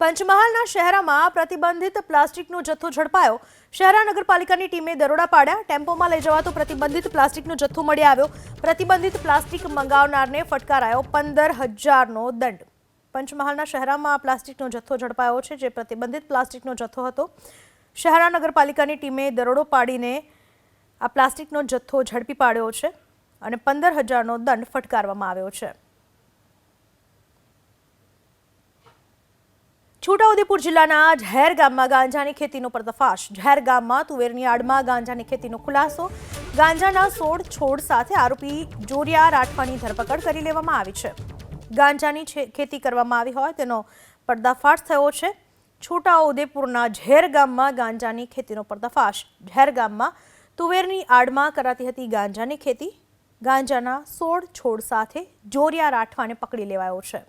પંચમહાલના શહેરામાં પ્રતિબંધિત પ્લાસ્ટિકનો જથ્થો ઝડપાયો। શહેરા નગરપાલિકાની ટીમે દરોડા પાડ્યા। ટેમ્પોમાં લઈ જવાતો પ્રતિબંધિત પ્લાસ્ટિકનો જથ્થો મળી આવ્યો। પ્રતિબંધિત પ્લાસ્ટિક મંગાવનારને ફટકારાયો 15,000નો દંડ। પંચમહાલના શહેરામાં પ્લાસ્ટિકનો જથ્થો ઝડપાયો છે, જે પ્રતિબંધિત પ્લાસ્ટિકનો જથ્થો હતો। શહેરા નગરપાલિકાની ટીમે દરોડો પાડીને આ પ્લાસ્ટિકનો જથ્થો ઝડપી પાડ્યો છે અને 15,000નો દંડ ફટકારવામાં આવ્યો છે। છોટાઉદેપુર જિલ્લાના ઝેર ગામમાં ગાંજાની ખેતીનો પર્દાફાશ। ઝેર ગામમાં તુવેરની આડમાં ગાંજાની ખેતીનો ખુલાસો। ગાંજાના 16 છોડ સાથે આરોપી જોરિયા રાઠવાની ધરપકડ કરી લેવામાં આવી છે। ગાંજાની ખેતી કરવામાં આવી હોય તેનો પર્દાફાશ થયો છે। છોટાઉદેપુરના ઝેર ગામમાં ગાંજાની ખેતીનો પર્દાફાશ। ઝેર ગામમાં તુવેરની આડમાં કરાતી હતી ગાંજાની ખેતી। ગાંજાના 16 છોડ સાથે જોરિયા રાઠવાને પકડી લેવાયો છે।